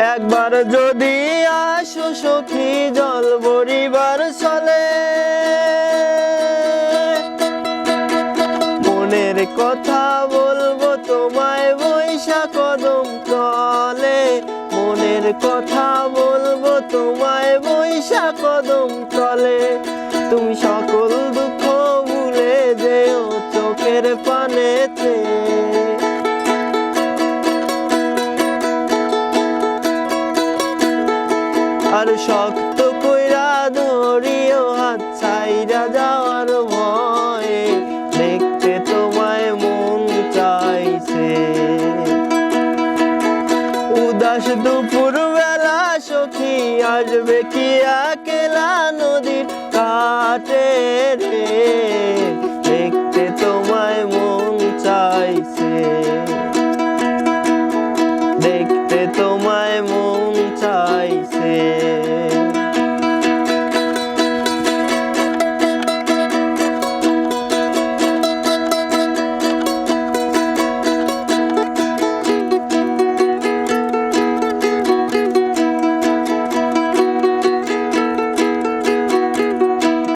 একবার যদি আসো সখী জল ভরিবার চলে, মনের কথা বলবো তোমায় বৈশা কদম তলে, মনের কথা বলবো তোমায় বৈশা কদম তলে। তুমি সকল দুঃখ ভুলে যেও চোখের পানেতে, আর শক্ত কইরা ধরিও হাত ছাইরা যাওয়ার ভয়ে, দেখতে তোমায় মন চাইছে। উদাস দুপুর বেলা সখী আসবে কি একলা নদীর কাটে রে, দেখতে তোমায় মন চাইছে, দেখতে তোমায় মন চাইছে।